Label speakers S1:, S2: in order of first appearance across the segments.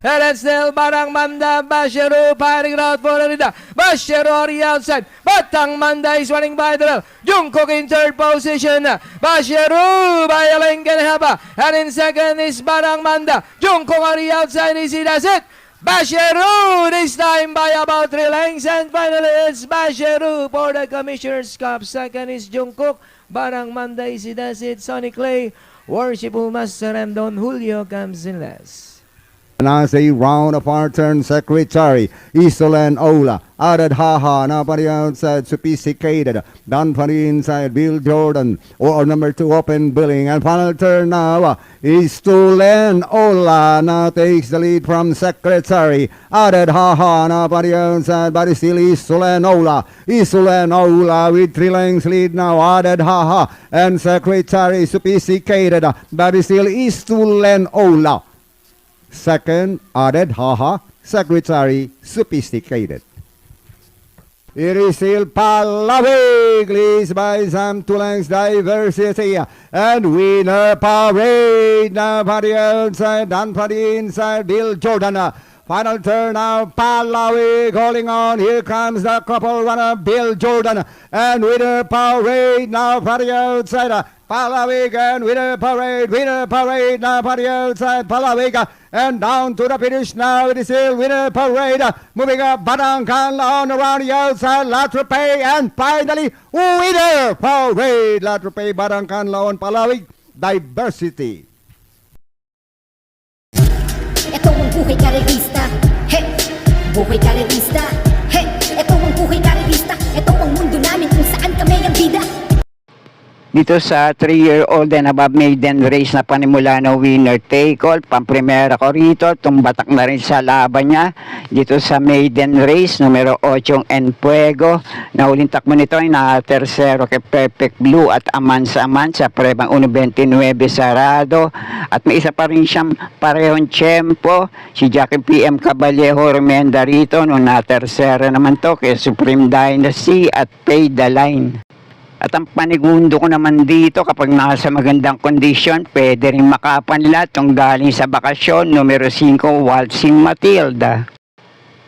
S1: And it's still Barang Manda, Basheru firing out for Rida. Basheru on the outside. Batang Manda is running by the rail. Jungkook in third position. Basheru by Alengan Haba. And in second is Barang Manda. Jungkook on the outside is it as it. Basheru this time by about 3 lengths. And finally it's Basheru for the Commissioner's Cup. Second is Jungkook. Barang Manda is it as it. Sonny Clay, Worshipful Master, and Don Julio comes in last.
S2: As a round of our turn, Secretary, Isolan Ola, added Haha, nobody outside, Sophisticated, down for the inside, Bill Jordan, or number 2, Open Billing, and final turn now, Isolan Ola, now takes the lead from Secretary, added Haha, nobody outside, but it's still Isolan Ola with 3 lengths lead now, added Haha, and Secretary, Sophisticated, but it's still Isolan Ola. Second, added Haha, Secretary, Sophisticated. It is still Palawig, leads by some 2 lengths Diversity, and Winner Parade now for the outside, down for the inside, Bill Jordan. Final turn now, Palawig holding on. Here comes the couple runner, Bill Jordan, and Winner Parade now for the outside. Palawig and Winner Parade now for the outside, Palawig, and down to the finish now. It is still Winner Parade, moving up, Badang Kanlaon around the outside, Latrope, and finally Winner Parade, Latrope, Badang Kanlaon, Palawig, Diversity.
S3: Ito ang buhay karerista, hey! Buhay karerista, hey! Ito ang buhay karerista, ito ang mundo namin kung saan kami ang bida.
S4: Dito sa 3-year-old and above maiden race na Panimulano winner take all, pamprimera ko rito, tumbatak na rin sa laban niya. Dito sa maiden race, numero 8 en Fuego, na uling takbo nito ay na tersero kay Perfect Blue at Aman sa prebang 1.29 sarado. At may isa pa rin siyang parehong tiyempo, si Jackie PM Caballero Remenda rito, nung na tersero naman to kay Supreme Dynasty at Pay the Line. At ang panigundo ko naman dito, kapag nasa magandang kondisyon, pwede rin makapanla itong galing sa bakasyon, numero 5, Waltzing Matilda.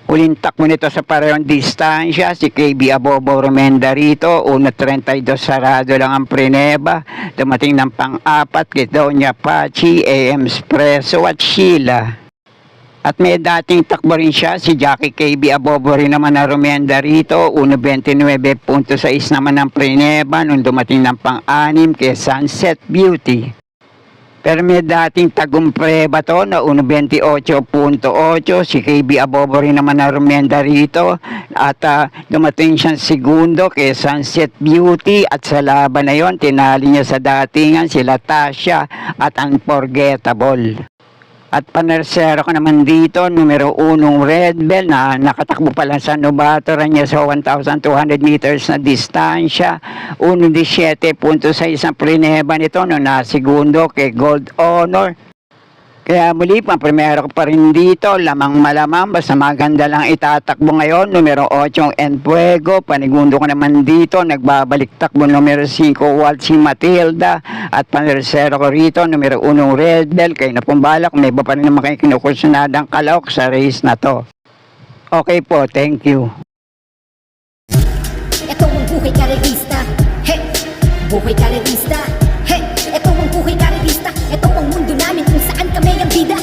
S4: Huling takbo nito sa parehong distansya, si KB Abobo Remenda rito, 1.32 sarado lang ang preneba, dumating ng pang-4 kay Doña Pachi, AM Espresso at Sheila. At may dating takbo rin siya, si Jackie KB Abobo rin naman na Remenda rito, 1.29.6 naman ang preneba nung dumating ng pang-6 kay Sunset Beauty. Pero may dating tagumpreba to na 1.28.8, si KB Abobo rin naman na Remenda rito, at dumating siyang segundo kay Sunset Beauty, at sa laban na yon, tinali niya sa datingan sila Tasha at Unforgettable. At panersero ko naman dito, numero 1 Red Bell na nakatakbo pa lang sa Novatora niya sa 1,200 meters na distansya. 1.17.6 ang prineba nito no, na segundo kay Gold Honor. Kaya muli, pang-primero ko pa rin dito, lamang malamang, basta maganda lang itatakbo ngayon, numero 8 en Fuego, panigundo ko naman dito, nagbabalik takbo numero 5, Waltzing Matilda, at panersero ko rito, numero 1 Red Bell, kayo na pumbalak, may iba pa rin naman kayo kinukursunadang kalok sa race na to. Okay po, thank you.
S3: Ito ang buhay karerista, hey! Buhay karerista, hey! Ito ang buhay karerista, ito ang mundo namin kung saan kami ang bida.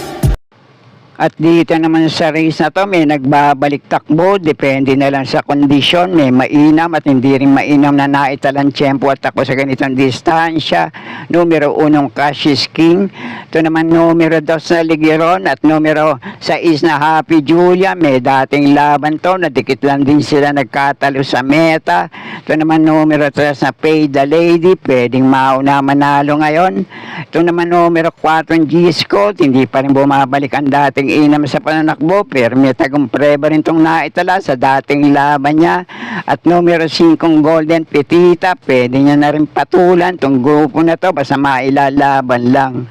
S4: At dito naman sa race na to, may nagbabalik takbo, depende na lang sa kondisyon, may mainam at hindi rin mainam na naitalang tiyempo at takbo sa ganitong distansya. Numero 1 Cassius King, ito naman numero 2 na Ligeron, at numero 6 na Happy Julia, may dating laban to, nadikit lang din sila nagkatalo sa meta. Ito naman numero 3 na Pay the Lady, pwedeng mauna manalo ngayon. Ito naman numero 4 G-Scott, hindi pa rin bumabalik ang dating inam sa pananakbo, pero may tagumpreba rin itong naitala sa dating laban niya. At numero 5 Golden Petita, pwede niya na rin patulan itong grupo na to, basta mailalaban lang.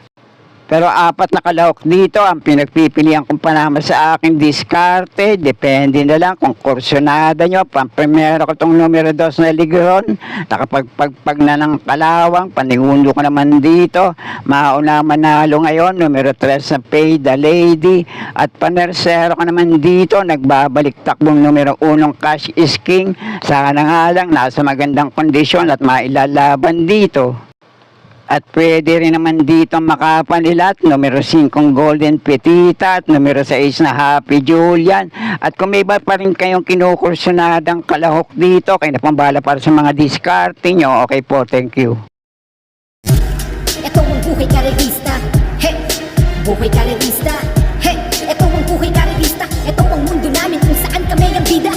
S4: Pero apat na kalahok dito ang pinagpipilian kong panama sa aking diskarte. Depende na lang kung kursyonada nyo. Pamprimero ko itong numero 2 na Ligron. Nakapagpagpag na ng kalawang. Panigundo ko naman dito. Mauna manalo ngayon. Numero 3 na Pay the Lady. At panersero ko naman dito. Nagbabalik takbong numero 1 Cash is King. Sana nga lang nasa magandang kondisyon at mailalaban dito. At pwede rin naman dito makapanilat, numero 5 Golden Petita at numero 6 na Happy Julian. At kung may iba pa rin kayong kinukursyonadang kalahok dito, kayo na pambala para sa mga diskarte nyo. Okay po, thank you.
S3: Ito ang buhay karerista, he! Buhay karerista, he! Ito ang buhay karerista, ito ang mundo namin kung saan kami ang bida.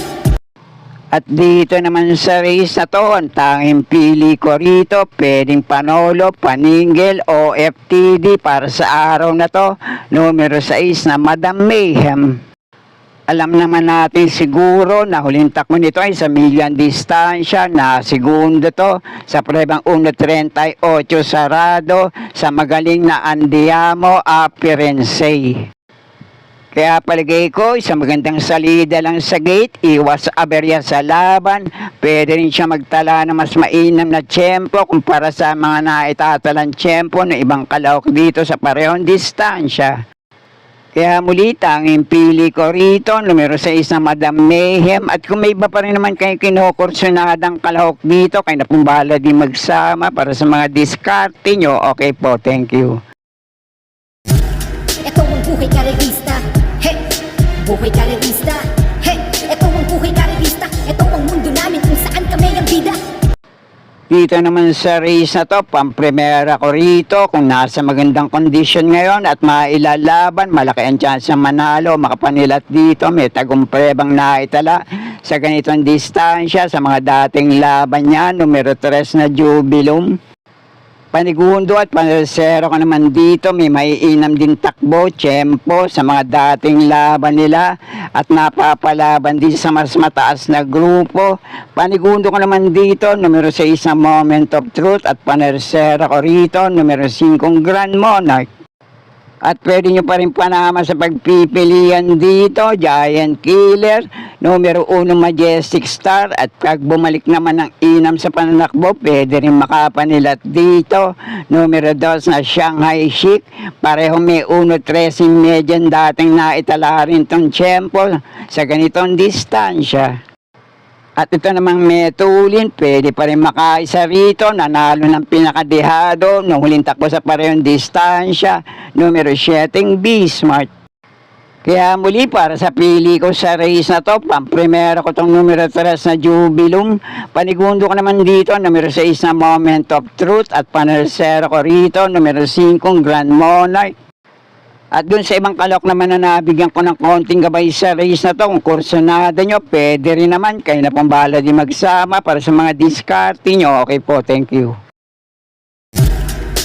S4: At dito naman sa race na to, ang tanging pili ko rito, pwedeng Panolo, Paningil o FTD para sa araw na to, numero 6 na Madam Mayhem. Alam naman natin siguro na huling takbo nito ay sa milyan distansya na segundo to sa prebang 1.38 sarado sa magaling na Andiamo Apirense. Kaya palagay ko, isang magandang salida lang sa gate, iwas aberya sa laban, pwede rin siya magtala ng mas mainam na tiyempo kumpara sa mga naitatalang tiyempo ng ibang kalahok dito sa parehong distansya. Kaya muli, tanging pili ko rito, numero 6 na Madam Mayhem, at kung may iba pa rin naman kayo kinukursyonadang kalahok dito, kayo na pumbala din magsama para sa mga diskarte nyo. Okay po, thank you.
S3: Ito ang buhay karerista, he! Buhay karerista, he! Ito ang buhay karerista, ito ang mundo namin kung saan kami ang bida.
S4: Dito naman sa race na to, pamprimera ko rito kung nasa magandang kondisyon ngayon at mailalaban, malaki ang chance na manalo, makapanilat dito, may tagumprebang naitala sa ganitong distansya sa mga dating laban niya, numero 3 na Jubilum. Panigundo at panersero ko naman dito, may maiinam din takbo, tiyempo sa mga dating laban nila at napapalaban din sa mas mataas na grupo. Panigundo ko naman dito, numero 6 na Moment of Truth at panersero ko rito, numero 5 Grand Monarch. At pwede nyo pa rin panama sa pagpipilian dito, Giant Killer, numero 1 Majestic Star, at pag bumalik naman ng inam sa pananakbo, pwede rin makapanilat dito, numero 2 na Shanghai Chic, pareho may 1.13 median dating naitala rin tong tiyempo sa ganitong distansya. At ito namang Metulin, pwede pa rin makaisa rito, nanalo ng pinakadehado, nung huling takbo sa parehong distansya, numero 7 Bismarck. Kaya muli para sa pili ko sa race na to, pamprimero ko itong numero 3 na Jubilum, panigundo ko naman dito, numero 6 na Moment of Truth, at panersero ko rito, numero 5 Grand Monarch. At dun sa ibang kalok naman na nabigyan ko ng konting gabay sa race na to, kung kursyonada nyo, pwede rin naman, kayo na pambala din magsama para sa mga diskarte nyo. Okay po, thank you.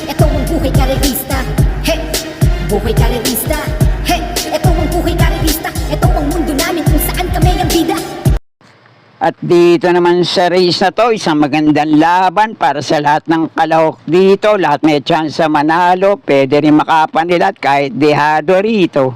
S3: Ito ang buhay karerista, he! Buhay karerista, he! Ito ang buhay karerista, ito ang mundo namin kung saan kami ang bida.
S4: At dito naman sa race na to, isang magandang laban para sa lahat ng kalahok dito. Lahat may chance sa manalo, pwede rin makapanilat kahit dehado rito.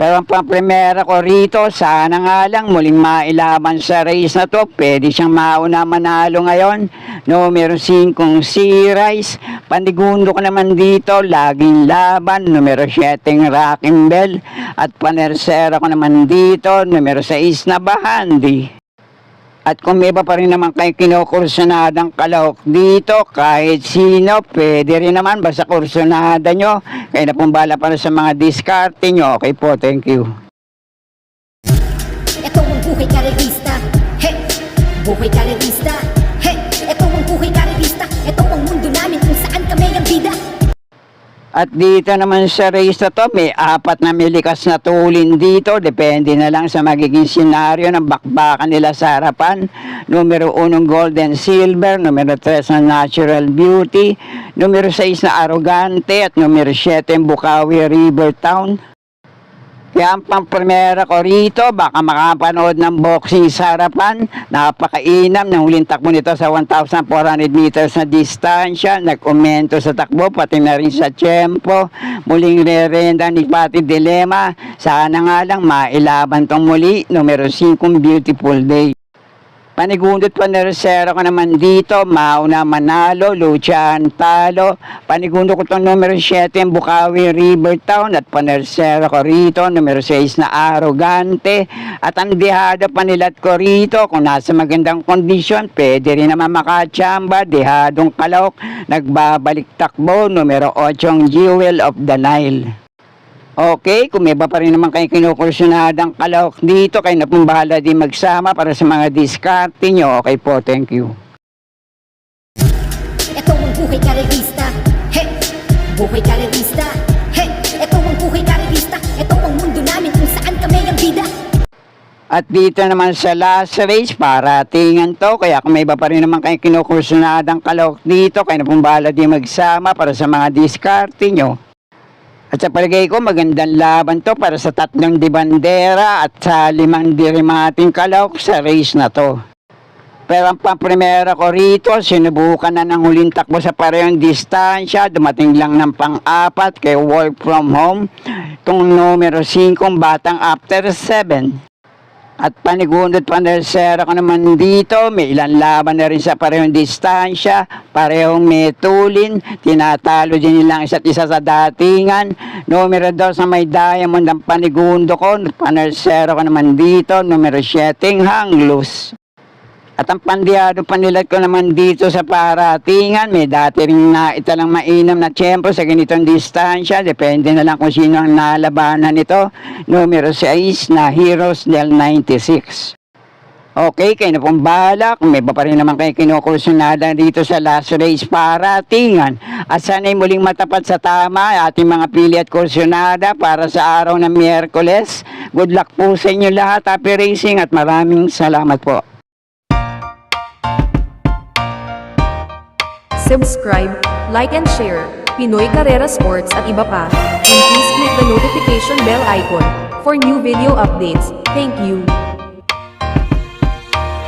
S4: Pero ang pamprimera ko rito, sana nga lang muling mailaban sa race na to. Pwede siyang mauna manalo ngayon. Numero 5 Sea Rice. Panigundo ko naman dito, laging laban. Numero 7 Rocking Bell. At panersera ko naman dito, numero 6 na Bahandi. At kung may iba pa rin naman kayo kinukursyonadang kalahok dito, kahit sino, pwede rin naman, basta kursyonada nyo. Kaya na pumbala para sa mga diskarte nyo. Okay po, thank you.
S3: Ito ang buhay karerista, he! Buhay karerista, he! Ito ang buhay karerista, ito ang mundo namin kung saan kami ang bida.
S4: At dito naman sa race na to, may 4 na milikas na tulin dito. Depende na lang sa magiging senaryo ng bakbakan nila sa harapan. Numero 1 Golden Silver, numero 3 na Natural Beauty, numero 6 na Arrogante, at numero 7 Bukawi River Town. Kaya ang pampremera ko rito, baka makapanood ng boxing sa harapan. Napakainam ng huling takbo nito sa 1,400 meters na distansya. Nag-umento sa takbo, pati na rin sa tiyempo. Muling re-renda ni Pati Dilema. Sana nga lang mailaban tong muli, numero 5, Beautiful Day. Panigundot pa na resero ko naman dito, Mauna Manalo, Lucian Talo. Panigundo ko itong numero 7, Bukawi Rivertown. At panersero ko rito, numero 6 na Arrogante. At ang dehado panilat ko rito, kung nasa magandang kondisyon, pwede rin naman makachamba, dehadong Kalok. Nagbabalik takbo, numero 8, Jewel of the Nile. Okay, kung may iba pa rin naman kayo kinukursunadang Kalok dito, kayo na pong bahala din magsama para sa mga diskarte nyo. Okay po, thank you.
S3: Ito ang buhay karerista. Hey, buhay karerista. Hey, ito ang buhay karerista. Ito ang mundo namin kung saan kami ang bida.
S4: At dito naman sa last race, paratingan to. Kaya kung may iba pa rin naman kayo kinukursunadang Kalok dito, kayo na pong bahala din magsama para sa mga diskarte nyo. At sa palagay ko, magandang laban to para sa 3 di bandera at sa 5 dirimating Kalok sa race na to. Pero ang pampremera ko rito, sinubukan na ng huling takbo sa parehong distansya, dumating lang ng pang-4 kay Work From Home, itong numero 5, Batang After 7. At panigundot panersera ko naman dito, may ilang laban na rin sa parehong distansya, parehong may tulin, tinatalo din nilang isa't isa sa datingan. Numero 2 sa may diamond ang panigundo ko, panersera ko naman dito, numero 7, Hanglus. At ang pandiyado panilat ko naman dito sa paratingan, may dati rin na italang mainam na tiyempo sa ganitong distansya. Depende na lang kung sino ang nalabanan nito. Numero 6 na Heroes del 96. Okay, kayo na pong bahala. Kung may iba pa rin naman kayo kinukursunada dito sa last race paratingan. At sana'y muling matapat sa tama ating mga pili at kursunada para sa araw ng Miyerkules. Good luck po sa inyo lahat. Happy racing at maraming salamat po.
S5: Subscribe, like and share, Pinoy Carrera Sports at iba pa. And please click the notification bell icon for new video updates. Thank you.